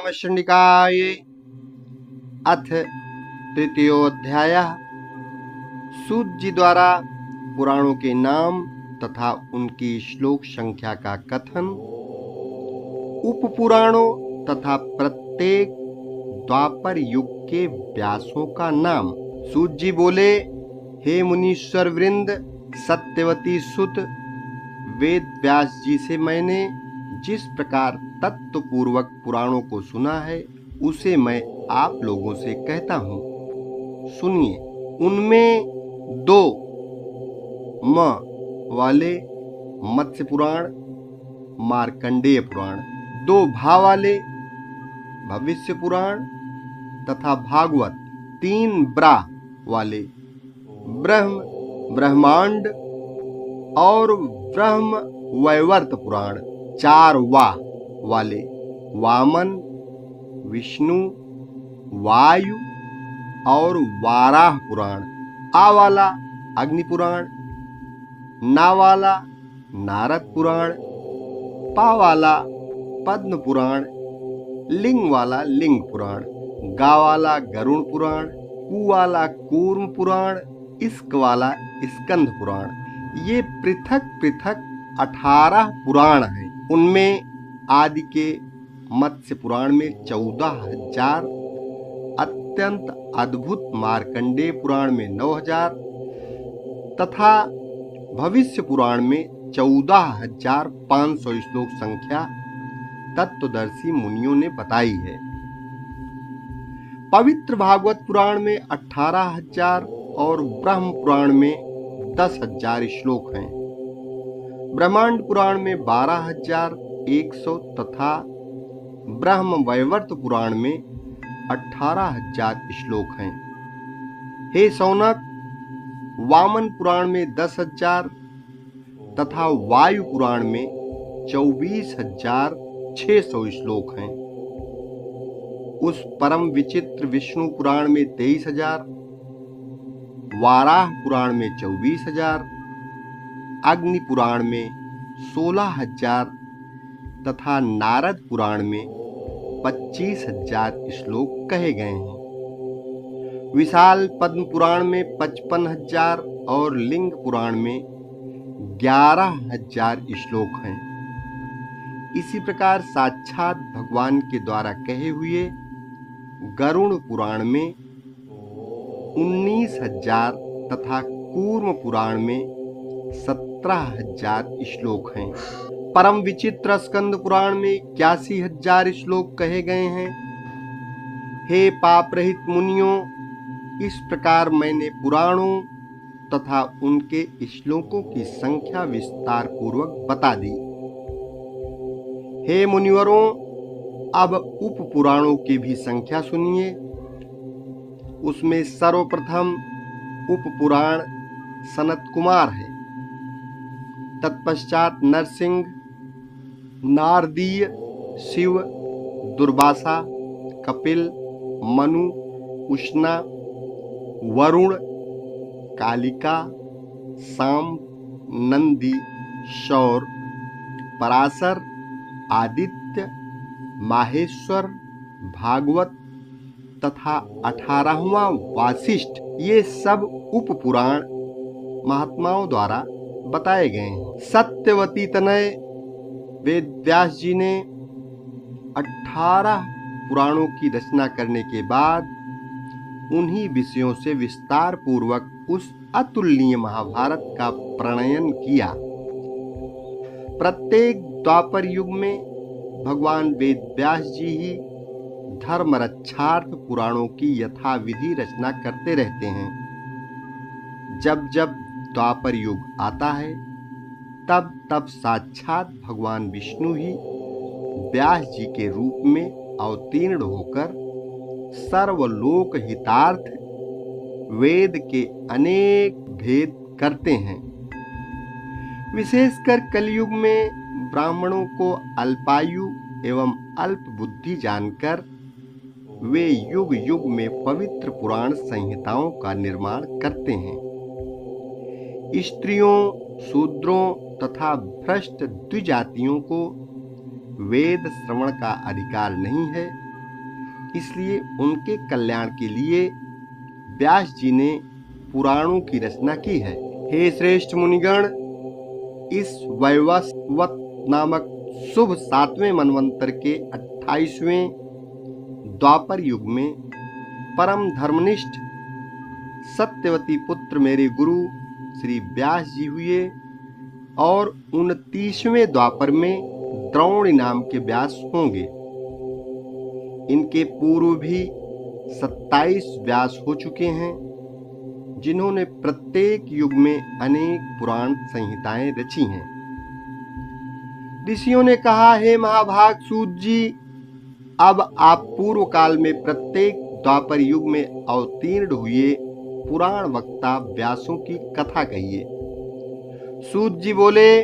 ईशावास्यवस्त्र निकाये अथ तृतीयोऽध्यायः। सूत जी द्वारा पुराणों के नाम तथा उनकी श्लोक संख्या का कथन, उपपुराणों तथा प्रत्येक द्वापर युग के व्यासों का नाम। सूत जी बोले, हे मुनीश्वर वृंद, सत्यवती सुत वेद व्यास जी से मैंने जिस प्रकार तत्व पूर्वक पुराणों को सुना है उसे मैं आप लोगों से कहता हूँ, सुनिए। उनमें दो म वाले मत्स्य पुराण, मार्कंडेय पुराण, दो भा वाले भविष्य पुराण तथा भागवत, तीन ब्रा वाले ब्रह्म, ब्रह्मांड और ब्रह्म वैवर्त पुराण, चार वा वाले वामन, विष्णु, वायु और वाराह पुराण, आ वाला अग्नि पुराण, ना वाला नारद पुराण, पा वाला पद्म पुराण, लिंग वाला लिंग पुराण, गा वाला गरुण पुराण, कु वाला कूर्म पुराण, इस्क वाला स्कंद पुराण। ये पृथक पृथक 18 पुराण हैं। उनमें आदि के मत्स्य पुराण में 14,000, अत्यंत अद्भुत मार्कंडेय पुराण में 9,000 तथा भविष्य पुराण में 14,500 श्लोक संख्या तत्वदर्शी मुनियों ने बताई है। पवित्र भागवत पुराण में 18,000 और ब्रह्म पुराण में 10,000 श्लोक हैं। ब्रह्मांड पुराण में 12,100 तथा ब्रह्म वैवर्त पुराण में 18,000 श्लोक हैं। हे सौनक, वामन पुराण में 10,000 तथा वायु पुराण में 24,600 श्लोक हैं। उस परम विचित्र विष्णु पुराण में 23,000, वाराह पुराण में 24,000, अग्नि पुराण में 16,000 तथा नारद पुराण में 25,000 श्लोक कहे गए हैं। विशाल पद्म पुराण में 55,000 और लिंग पुराण में 11,000 श्लोक हैं। इसी प्रकार साक्षात भगवान के द्वारा कहे हुए गरुण पुराण में 19,000 तथा कूर्म पुराण में 17,000 श्लोक हैं। परम विचित्र स्कंद पुराण में 81,000 श्लोक कहे गए हैं। हे पाप रहित मुनियों, इस प्रकार मैंने पुराणों तथा उनके श्लोकों की संख्या विस्तार पूर्वक बता दी। हे मुनिवरों, अब उप पुराणों की भी संख्या सुनिए। उसमें सर्वप्रथम उप पुराण सनत कुमार है। तत्पश्चात नरसिंह, नारदीय, शिव, दुर्वासा, कपिल, मनु, उष्णा, वरुण, कालिका, साम, नंदी, शौर, पराशर, आदित्य, माहेश्वर, भागवत तथा 18वां वासिष्ठ, ये सब उप पुराण महात्माओं द्वारा बताए गए हैं। सत्यवती तनय वेद व्यास जी ने 18 पुराणों की रचना करने के बाद उन्हीं विषयों से विस्तार पूर्वक उस अतुलनीय महाभारत का प्रणयन किया। प्रत्येक द्वापर युग में भगवान वेद व्यास जी ही धर्म रक्षार्थ पुराणों की यथाविधि रचना करते रहते हैं। जब जब द्वापर युग आता है तब तब साक्षात भगवान विष्णु ही व्यास जी के रूप में अवतीर्ण होकर सर्वलोक हितार्थ वेद के अनेक भेद करते हैं। विशेषकर कलयुग में ब्राह्मणों को अल्पायु एवं अल्प बुद्धि जानकर वे युग युग में पवित्र पुराण संहिताओं का निर्माण करते हैं। स्त्रियों, शूद्रों तथा भ्रष्ट द्विजातियों को वेद श्रवण का अधिकार नहीं है, इसलिए उनके कल्याण के लिए व्यास जी ने पुराणों की रचना की है। हे श्रेष्ठ मुनिगण, इस वैवस्वत नामक शुभ 7वें मनवंतर के 28वें द्वापर युग में परम धर्मनिष्ठ सत्यवती पुत्र मेरे गुरु श्री व्यास जी हुए और 29वें द्वापर में द्रोणी नाम के व्यास होंगे। इनके पूर्व भी 27 व्यास हो चुके हैं, जिन्होंने प्रत्येक युग में अनेक पुराण संहिताएं रची हैं। ऋषियों ने कहा, हे महाभाग सूत जी, अब आप पूर्व काल में प्रत्येक द्वापर युग में अवतीर्ण हुए पुराण वक्ता व्यासों की कथा कहिए। सूत जी बोले,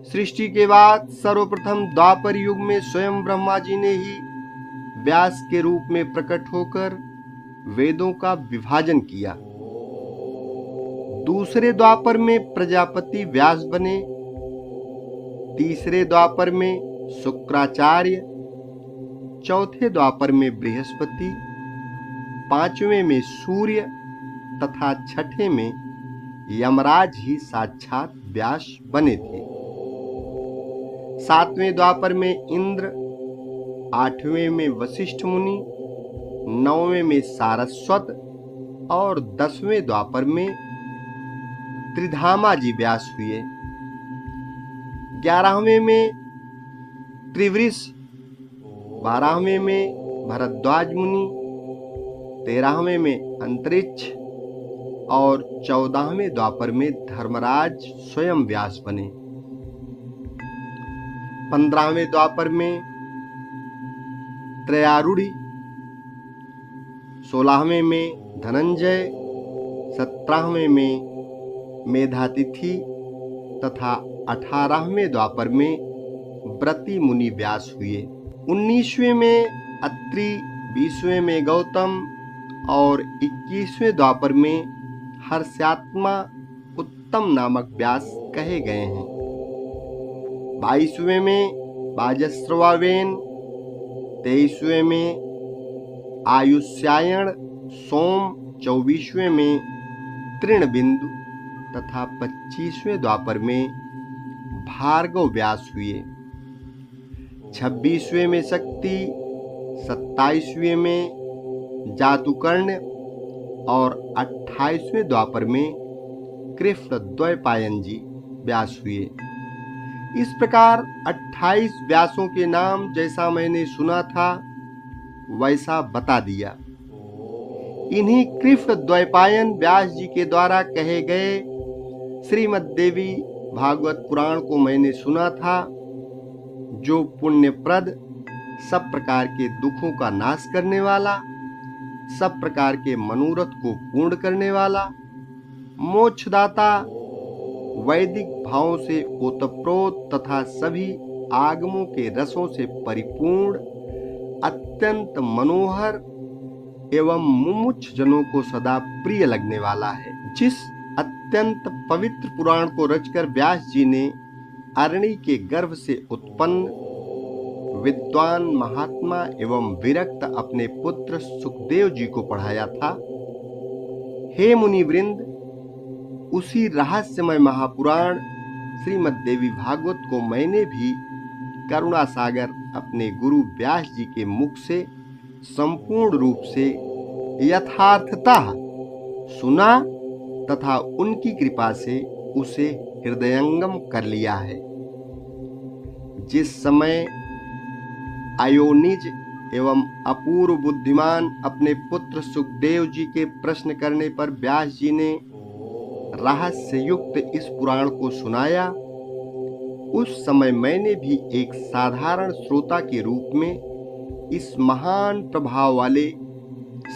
सृष्टि के बाद सर्वप्रथम द्वापर युग में स्वयं ब्रह्मा जी ने ही व्यास के रूप में प्रकट होकर वेदों का विभाजन किया। दूसरे द्वापर में प्रजापति व्यास बने, तीसरे द्वापर में शुक्राचार्य, चौथे द्वापर में बृहस्पति, पांचवें में सूर्य तथा छठे में यमराज ही साक्षात व्यास बने थे। 7वें द्वापर में इंद्र, 8वें में वशिष्ठ मुनि, 9वें में सारस्वत और 10वें द्वापर में त्रिधामा जी व्यास हुए। 11वें में त्रिवृष, 12वें में भरद्वाज मुनि, 13वें में अंतरिक्ष और 14वें द्वापर में धर्मराज स्वयं व्यास बने। 15वें द्वापर में त्रयारूढ़ी, 16वें में धनंजय, 17वें में मेधातिथि तथा 18वें द्वापर में व्रती मुनि व्यास हुए। 19वें में अत्रि, 20वें में गौतम और 21वें द्वापर में हर्ष्यात्मा उत्तम नामक व्यास कहे गए हैं। 22वें में वाजस्रवावेन, 23वें में आयुष्यायण सोम, 24वें में तृणबिंदु तथा 25वें द्वापर में भार्गव व्यास हुए। 26वें में शक्ति, 27वें में जातुकर्ण और 28वें द्वापर में कृष्ण द्वैपायन जी व्यास हुए। इस प्रकार 28 व्यासों के नाम जैसा मैंने सुना था वैसा बता दिया। इन्हीं कृष्ण द्वैपायन व्यास जी के द्वारा कहे गए श्रीमद् देवी भागवत पुराण को मैंने सुना था, जो पुण्यप्रद, सब प्रकार के दुखों का नाश करने वाला, सब प्रकार के मनोरथ को पूर्ण करने वाला, मोक्षदाता, वैदिक भावों से ओतप्रोत तथा सभी आगमों के रसों से परिपूर्ण, अत्यंत मनोहर एवं मुमुक्ष जनों को सदा प्रिय लगने वाला है। जिस अत्यंत पवित्र पुराण को रचकर व्यास जी ने अरणी के गर्भ से उत्पन्न विद्वान महात्मा एवं विरक्त अपने पुत्र सुखदेव जी को पढ़ाया था, हे मुनि वृंद, उसी रहस्यमय महापुराण श्रीमद् देवी भागवत को मैंने भी करुणा सागर अपने गुरु व्यास जी के मुख से संपूर्ण रूप से यथार्थतः सुना तथा उनकी कृपा से उसे हृदयंगम कर लिया है। जिस समय अयोनिज एवं अपूर्व बुद्धिमान अपने पुत्र सुखदेव जी के प्रश्न करने पर व्यास जी ने रहस्य युक्त इस पुराण को सुनाया, उस समय मैंने भी एक साधारण श्रोता के रूप में इस महान प्रभाव वाले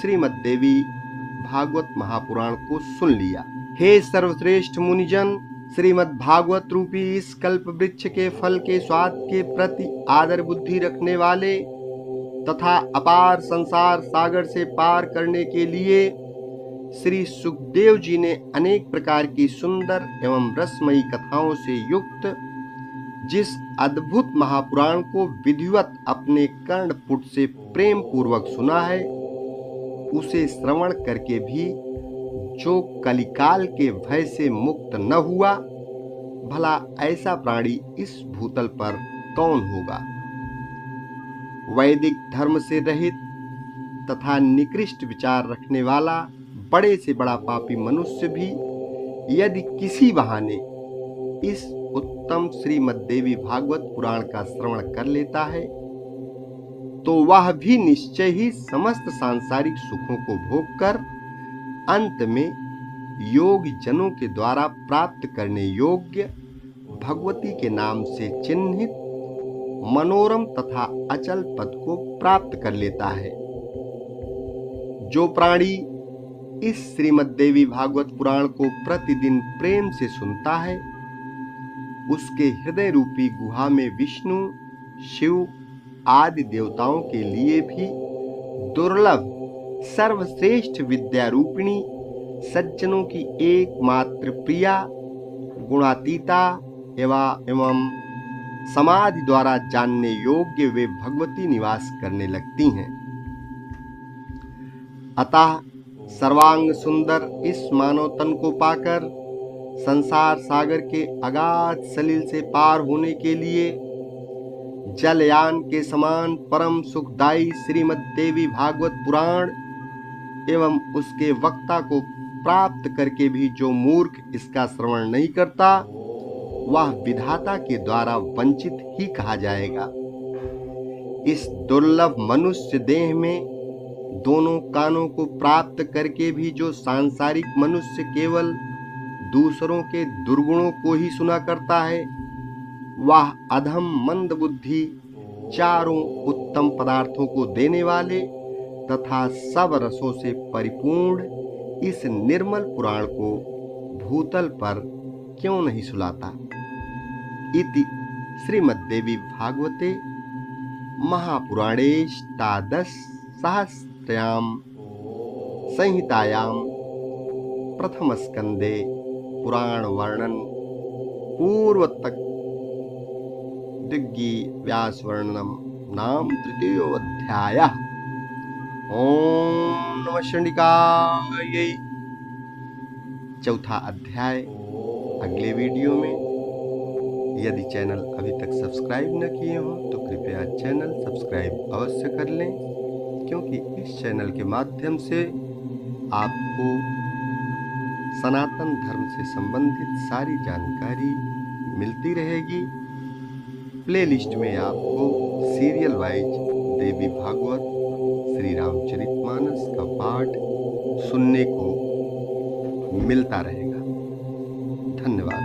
श्रीमद् देवी भागवत महापुराण को सुन लिया। हे सर्वश्रेष्ठ मुनिजन, श्रीमद् भागवत रूपी इस कल्प वृक्ष के फल के स्वाद के प्रति आदर बुद्धि रखने वाले तथा अपार संसार सागर से पार करने के लिए श्री सुखदेव जी ने अनेक प्रकार की सुंदर एवं रसमयी कथाओं से युक्त जिस अद्भुत महापुराण को विधिवत अपने कर्णपुट से प्रेम पूर्वक सुना है, उसे श्रवण करके भी जो कलिकाल के भय से मुक्त न हुआ, भला ऐसा प्राणी इस भूतल पर कौन होगा। वैदिक धर्म से रहित तथा निकृष्ट विचार रखने वाला बड़े से बड़ा पापी मनुष्य भी यदि किसी बहाने इस उत्तम श्रीमद्देवी भागवत पुराण का श्रवण कर लेता है, तो वह भी निश्चय ही समस्त सांसारिक सुखों को भोगकर अंत में योग जनों के द्वारा प्राप्त करने योग्य भगवती के नाम से चिन्हित मनोरम तथा अचल पद को प्राप्त कर लेता है। जो प्राणी इस श्रीमद्देवी भागवत पुराण को प्रतिदिन प्रेम से सुनता है, उसके हृदय रूपी गुहा में विष्णु, शिव आदि देवताओं के लिए भी दुर्लभ सर्वश्रेष्ठ विद्या रूपिणी सज्जनों की एकमात्र प्रिया गुणातीता एवं समाधि द्वारा जानने योग्य वे भगवती निवास करने लगती हैं। अतः सर्वांग सुंदर इस मानव तन को पाकर संसार सागर के अगाध सलिल से पार होने के लिए जलयान के समान परम सुखदायी श्रीमद्देवी भागवत पुराण एवं उसके वक्ता को प्राप्त करके भी जो मूर्ख इसका श्रवण नहीं करता, वह विधाता के द्वारा वंचित ही कहा जाएगा। इस दुर्लभ मनुष्य देह में दोनों कानों को प्राप्त करके भी जो सांसारिक मनुष्य केवल दूसरों के दुर्गुणों को ही सुना करता है, वह अधम मंद बुद्धि चारों उत्तम पदार्थों को देने वाले तथा सब रसों से परिपूर्ण इस निर्मल पुराण को भूतल पर क्यों नहीं सुलाता। इति श्रीमद्देवी भागवते महापुराणेष्टादश सहस्रयां संहितायां प्रथम स्कंदे पुराण वर्णन पूर्वतक दिग्गी व्यास वर्णनम नाम तृतीयोऽध्यायः। ओम नमः शंडिकायै। चौथा अध्याय अगले वीडियो में। यदि चैनल अभी तक सब्सक्राइब न किए हो तो कृपया चैनल सब्सक्राइब अवश्य कर लें, क्योंकि इस चैनल के माध्यम से आपको सनातन धर्म से संबंधित सारी जानकारी मिलती रहेगी। प्लेलिस्ट में आपको सीरियल वाइज देवी भागवत, श्री रामचरितमानस का पाठ सुनने को मिलता रहेगा। धन्यवाद।